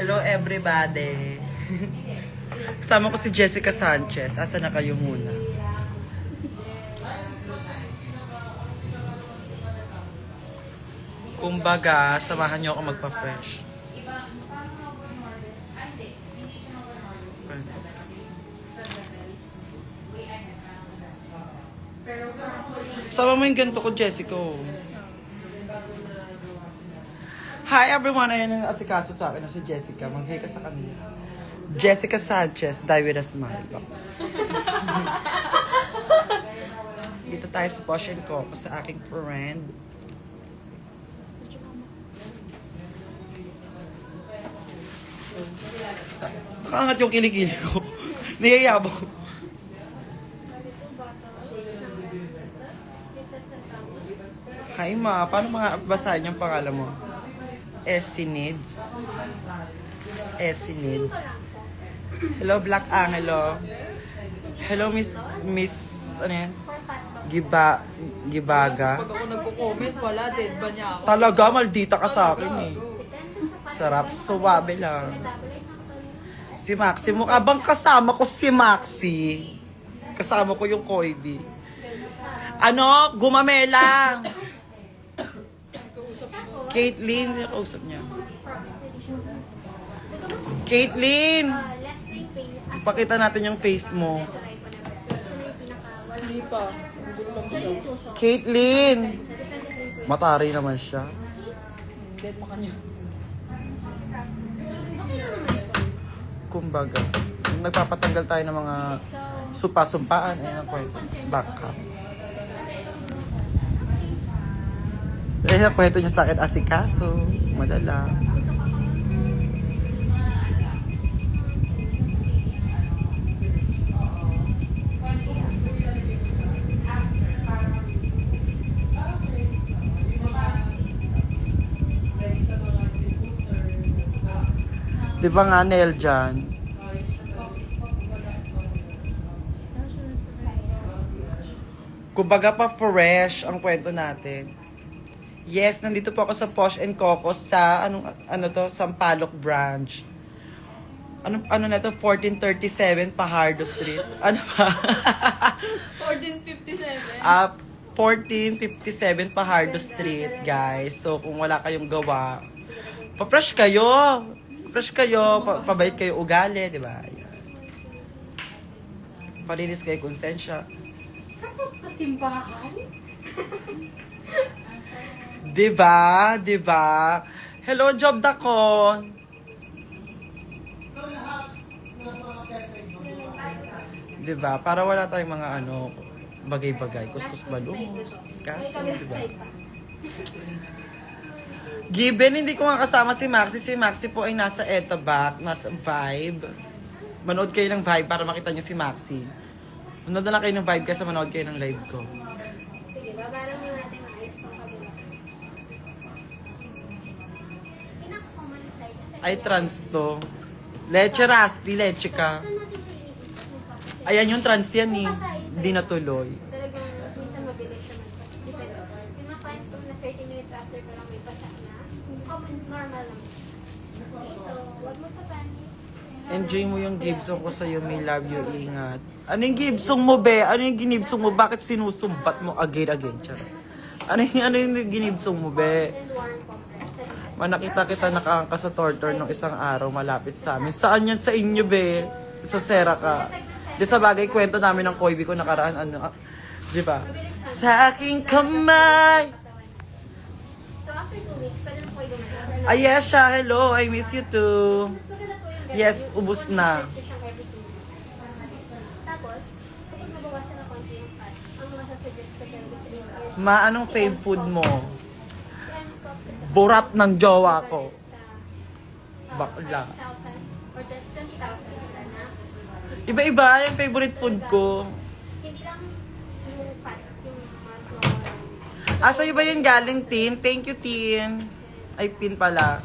Hello everybody. Kasama ko si Jessica Sanchez. Asa na kayo muna? Kumbaga, samahan niyo ako magpa-fresh. Sama mo yung ganito ko, Jessica. Hi everyone! Ayan ang asikaso sa akin na si Jessica. Mag-hey ka sa kanila. Jessica Sanchez, die with a smile. Dito tayo sa Posh & Coco sa aking friend. Nakaangat yung kilikili ko. Niyayabang. Hi ma, paano mga basahin yung pangalan mo? Essie Needs. Essie Needs. Hello Black Angelo. Hello Miss ano yan? Gibaga. Pag ako nagko-comment, wala, dead ba niya ako? Talaga, maldita ka sa akin eh. Sarap, suwabe lang. Si Maxi, mukha bang kasama ko si Maxi? Kasama ko yung Koibi. Ano? Gumamela! Caitlyn, sino kausap niya? Caitlyn! Pakita natin yung face mo. Hindi pa. Caitlyn! Matari naman siya. Dead mo kanya. Kumbaga, nagpapatanggal tayo ng mga supa-sumpaan. Ayan ang kwento. Baka. Ayan ang kwento niya sa akin, asikaso. Madala. Di ba nga, Nel dyan? Kumbaga pa fresh ang kwento natin. Yes, nandito po ako sa Posh & Coco sa, Sampaloc branch. Ano na to? 1437 Pajardo Street. Ano pa? 1457? 1457 Pajardo Street, guys. So, kung wala kayong gawa, pa-fresh kayo. Fresh kayo, pabait kayo ugali, di ba? Palinis kayo konsensya. Simbahan? Di ba? Di ba? Hello, Job Dakon. Di ba? Para wala tayong mga bagay-bagay. Kuskus balumos. Kaso, di ba? Given, hindi ko nga kasama si Maxi. Si Maxi po ay nasa Etabac, nasa Vibe. Manood kayo ng Vibe para makita niyo si Maxi. Manood na lang kayo ng Vibe kasi manood kayo ng live ko. Sige, babarang na natin ang ayos ng kabila. Ay, trans to. Leche Rusty, leche ka. Ayan yung trans yan eh. Hindi natuloy. Talagang minsan mabilis siya mag-depend. Yung mga clients ko na 30 minutes after ko lang may pasa na. Normal lang. Okay, so, wag mo pa-panic. Enjoy mo yung Gibson ko sa'yo. May love you, ingat. Ano yung Gibson mo, be? Ano yung ginibsong mo? Bakit sinusumbat mo again? Charot. Ano yung ginibsong mo, be? And warm compress. Manakita kita nakangka sa tortor nung isang araw malapit sa amin. Saan yan sa inyo, be? Sa Sera ka. Di sa bagay, kwento namin ng Koibi ko nakaraan, di ba? Sa aking kamay. So, after 2 weeks, pwede na po yung gumana. Ay, yes siya. Hello, I miss you too. Mas maganda po yung ganun. Yes, ubos na. Siyang every 2 weeks. Tapos, kapag nabawasan na konti yung fat, ang mga suggest ko talaga sa inyo is Ma, anong fave food mo? si M-Stop kasi Burat ng jowa ko. sa Bakla. 5,000 or 20,000 na. Iba-iba yung favorite food ko. Hindi lang yung fats, yung mga Ah, sa'yo ba yun galing, Tin? Thank you, Tin. Ay, Pin pala.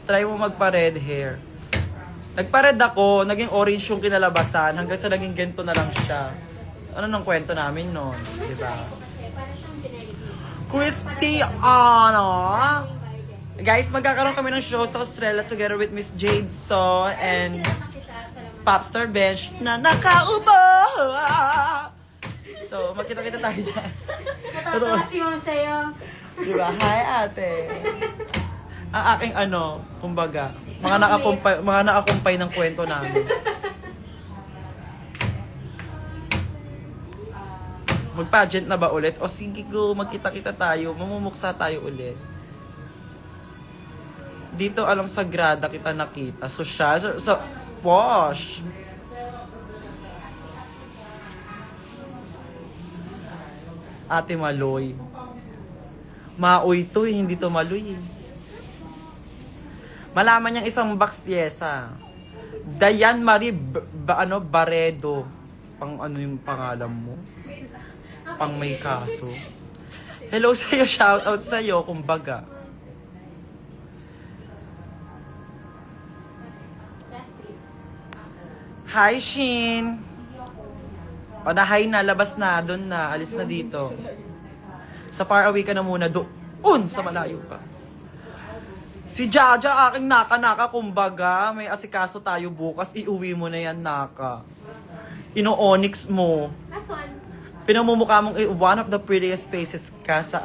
Try mo magpa-red hair. Nagpa-red ako, naging orange yung kinalabasan, hanggang sa naging ganito na lang siya. Ano nang kwento namin nun? Diba? kasi para siyang generic. Christiana! Guys, magkakaroon kami ng show sa Australia together with Miss Jade So and Popstar Bench na nakaupo. So, magkita-kita tayo dyan. Natatawa si ma'am sa'yo. Diba? Hi, ate. Ang aking kumbaga, mga nakakumpay ng kwento namin. Mag-pageant na ba ulit? O sige go, magkita-kita tayo, mamumuksa tayo ulit. Dito alam sagrada kita nakita. So siya, so posh. Ate Maloy. Maoy to eh, hindi to Maloy eh. Malaman niyang isang box yesa. Dayan Marie Baredo. Pang ano yung pangalan mo? Pang may kaso. Hello sa'yo, shoutout sa'yo, kumbaga. Hi, Shin! O na-hi na, labas na, doon na, alis na dito. Sa far away ka na muna, doon sa malayo ka. Si Jaja, aking naka-naka, kumbaga, may asikaso tayo bukas, iuwi mo na yan, naka. Ino-onyx mo. Last one. Pinamumukha mong one of the prettiest faces ka sa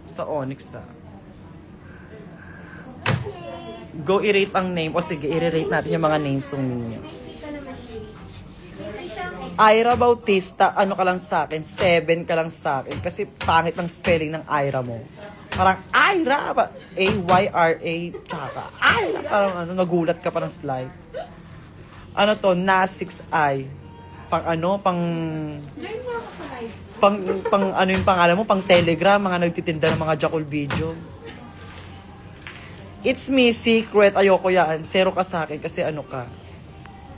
sa onyx na. Go i-rate ang name. O sige, i-rate natin yung mga names ng ninyo. Ito naman siya. Ira Bautista, ano ka lang sa akin? 7 ka lang sa akin. Kasi pangit ang spelling ng Ira mo. Parang Ira ba? A-Y-R-A, tsaka Ira. Parang nagulat ka parang slide. Ano to? Na6I. Pang Join mo ako sa live. pang ano yung pangalan mo? Pang Telegram, mga nagtitinda ng mga Jackal video. It's me, secret. Ayoko yan. 0 ka sa akin kasi ano ka.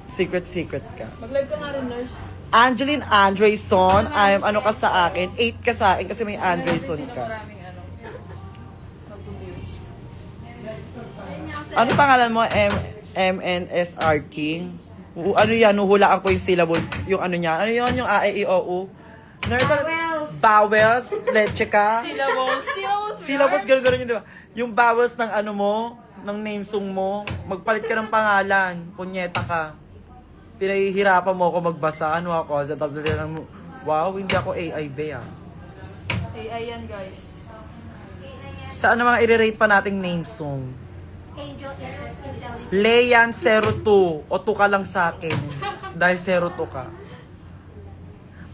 Secret ka. Mag-live ka nga rin, nurse. Angeline Andreyson, ano ka sa akin? 8 ka sa akin kasi may Andreyson Sino ka. maraming mag-views. Ano pangalan mo? MNSR King? Ano yan? Huhulaan ko yung syllables. Yung ano niya. Ano yun? Yung A, E, I, O, U. Vowels. Bowels. Leche ka. Syllables. Syllables, gano'n yun, di ba? Yung bowels ng ano mo, ng name song mo, magpalit ka ng pangalan. Punyeta ka. Pinahihirapan mo ako magbasa. Ano ako? Wow, hindi ako AI ba ah. AI yan, guys. Saan na mga i-rate pa nating name song? Angel Intelligence. Leyan 02. O 2 ka lang sa akin. Dahil 02 ka.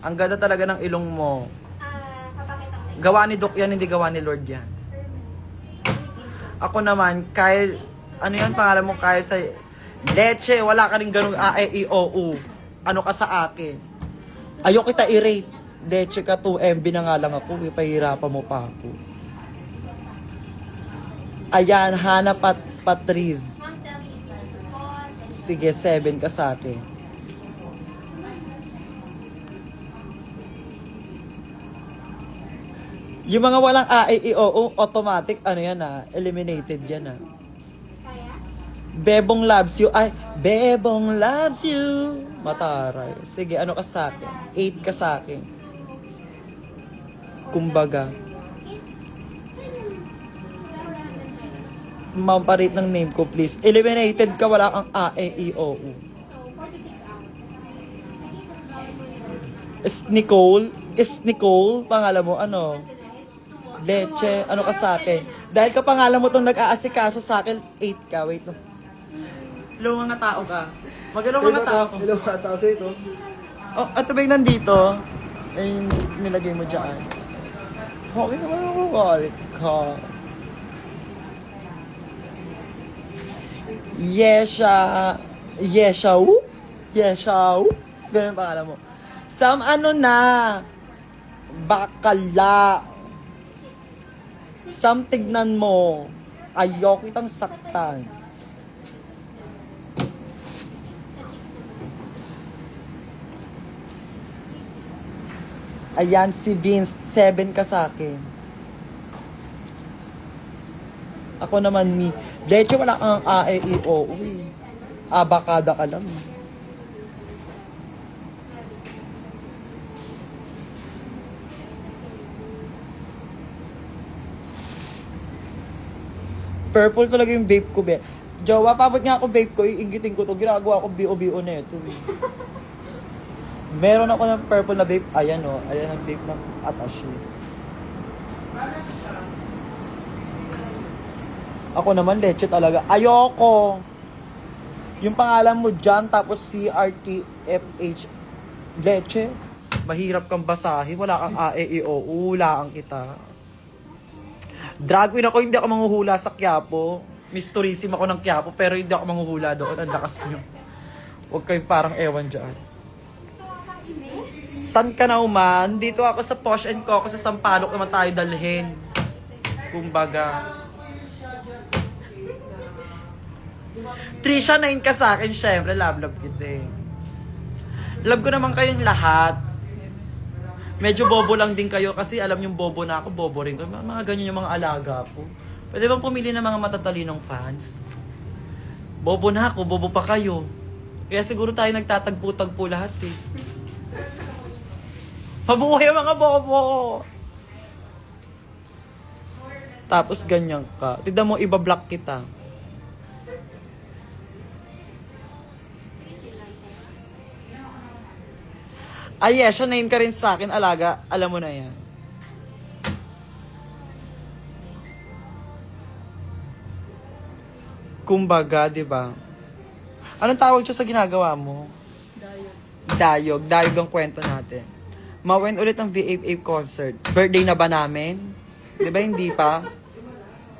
Ang ganda talaga ng ilong mo. Papakita ko sa inyo. Gawa ni Doc yan, hindi gawa ni Lord yan. Ako naman, Kyle, ano yan pangalan mo, Kyle, sa Leche, wala ka rin ganun A, E, I, O, U. Ano ka sa akin? Ayoko kita i-rate. Leche ka 2 MB na nga lang ako, pahirapan mo pa ako. Ayan, Hana Patriz. Ma'am, tell me. Pause. Sige, 7 ka sa akin. Yung mga walang A, E, I, O, U, automatic, ano yan eliminated yan Kaya? Bebong loves you. Ay, Bebong loves you. Mataray. Sige, ano ka sa akin? 8 ka sa akin. Kumbaga. Mamparit ng name ko, please. Eliminated ka, wala kang A, E, I, O, U. So, 46 hours. Is Nicole? Pangalan mo, ano? Leche, ano ka sa akin? Dahil ka pangalan mo itong nag-aasikaso sa akin, 8 ka. Wait, no. Hello, mga tao ka. Magano mga tao ko. Hello, mga tao sa ito. Oh, at ba yung nandito? Ay, nilagay mo dyan. Okay naman ako, balik ka. Yeshaw? Ganun ang pangalan mo. Sam, ano na? Bakala. Sam, tignan mo. Ayoko kitang saktan. Ayan, si Vince. 7 ka sa akin. Ako naman, me. Leche, wala kang A, E, I, O, U. Abakada ka lang. Purple talaga yung vape ko, be. Jowa, pabot nga ako vape ko, iingitin ko to. Ginagawa ko BO-BO na ito. Meron ako ng purple na vape. Ayan o. Ayan ang vape ng Atashi. Ako naman, leche talaga. Ayoko! Yung pangalan mo dyan, tapos CRTFH. Leche. Mahirap kang basahin. Wala kang AEO. Uhulaan kita. Drag queen ako, hindi ako manghuhula sa Quiapo. Miss Tourism ako ng Quiapo, pero hindi ako manghuhula doon. Ang lakas nyo. Huwag kayong parang ewan dyan. San ka na uman? Dito ako sa Posh and Coco, sa Sampaloc naman tayo dalhin. Kumbaga. Trisha, 9 ka sa akin, syempre. Love kita eh. Love ko naman kayong lahat. Medyo bobo lang din kayo kasi alam yung bobo na ako, bobo rin ko. Mga ganyan yung mga alaga ko. Pwede bang pumili ng mga matatalinong fans? Bobo na ako, bobo pa kayo. Kaya siguro tayo nagtatagpo-tagpo lahat eh. Mabuhay mga bobo! Tapos ganyan ka. Tignan mo, iba-block kita. Ay, yes, siya 9 ka rin sa akin, alaga. Alam mo na yan. Kumbaga, di ba? Anong tawag siya sa ginagawa mo? Dayog. Dayog ang kwento natin. Mawen ulit ang VFA concert. Birthday na ba namin? Di ba hindi pa?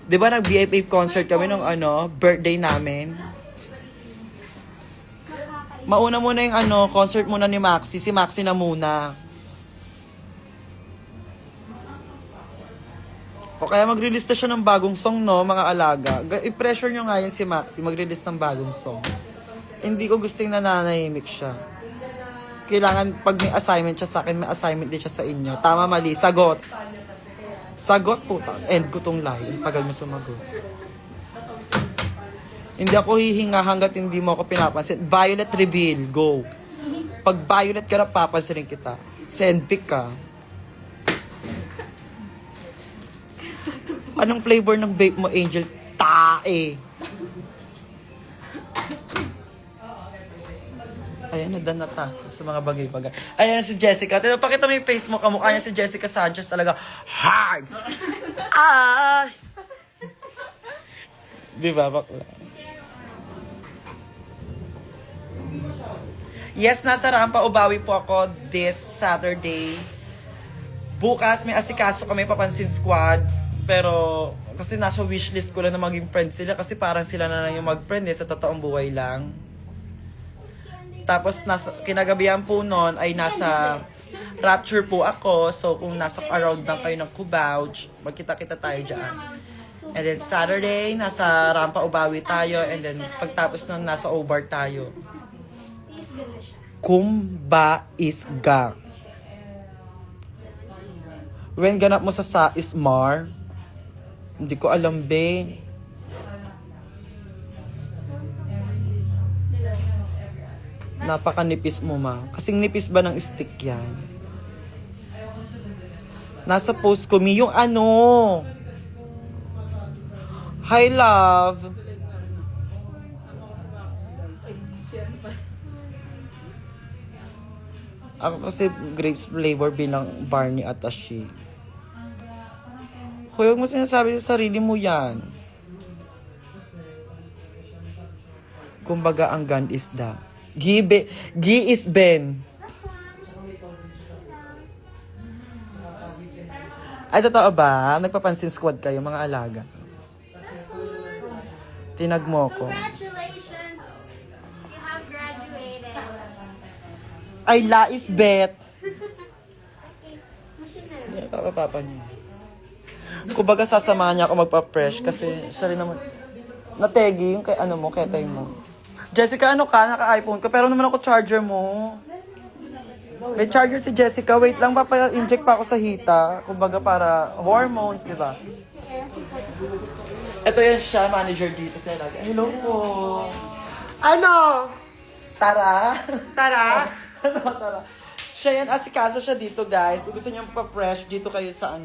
Di ba nag-VFA concert kami nung birthday namin? Mauna muna yung concert muna ni Maxi. Si Maxi na muna. O kaya mag-release na siya ng bagong song, no, mga alaga. I-pressure nyo nga yun si Maxi, mag-release ng bagong song. Hindi ko gustong nananahimik siya. Kailangan, pag may assignment siya sa akin, may assignment din siya sa inyo. Tama, mali. Sagot. Sagot, puta. End ko tong live. Tagal mo sumagot. Hindi ako hihinga hanggat hindi mo ako pinapansin. Violet reveal. Go. Pag violet ka na, papansinin kita. Send pic ka. Anong flavor ng vape mo, Angel? Tae. Ayan, nadan na ta sa mga bagay-bagay. Ayan si Jessica. Pakita mo yung face mo. Kamukha niya si Jessica Sanchez talaga. Hard! Ay! Di ba, bakla? Yes, nasa Rampa Ubawi po ako this Saturday. Bukas may asikaso kami, Papansin Squad. Pero kasi nasa wishlist ko lang na maging friend sila kasi parang sila na lang yung mag-friend sa totoong buhay lang. Tapos kinagabihan po nun ay nasa Rapture po ako. So kung nasa around lang kayo ng Cubao, magkita-kita tayo dyan. And then Saturday, nasa Rampa Ubawi tayo. And then pagtapos nun, nasa Obar tayo. Kumba isga. When ganap mo sa Ismar? Hindi ko alam, be. Napakanipis mo, ma. Kasing nipis ba ng stick yan? Nasa post ko, yung Hi, love. Ako kasi grapes flavor bilang Barney Atashi. Huwag mo sinasabi sa sarili mo yan. Kumbaga, ang gun is the. Gi is Ben. Ay, totoo ba? Nagpapansin squad kayo, mga alaga. Tinag mo ko. Congratulations! You have graduated. Ay, la is bet. Okay, machine na lang. Papa niya. Kumbaga, sasamahan niya ako magpa-fresh kasi siya rin naman. Nategi yung kay mo, kay tayo mo. Jessica, naka-iPhone ka, pero naman ako charger mo. May charger si Jessica. Wait lang, inject pa ako sa hita. Kumbaga para hormones, di ba? Ito yan siya, manager dito sa Alaga. Hello po. Tara. Tara! Tara. Siya yan, asikaso siya dito, guys. Gusto niyo pa-fresh dito kayo sa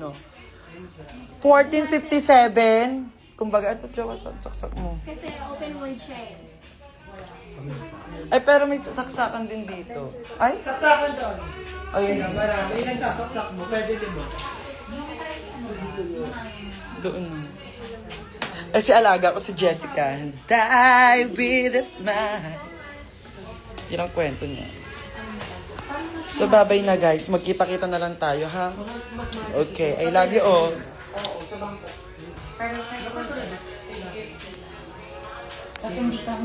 1457. Kumbaga, ito, Jowa, saksak mo. Kasi open wound siya eh. Ay, pero may saksakan din dito. Ay, Saksakan doon. ayun. Marami. Yung nagsasaksak mo, pwede din mo. Doon. Eh, si alaga ko si Jessica. Die with a smile. Yan ang kwento niya. So, babay na guys. Magkita-kita na lang tayo, ha? Okay. I love you all. Kasi hindi ka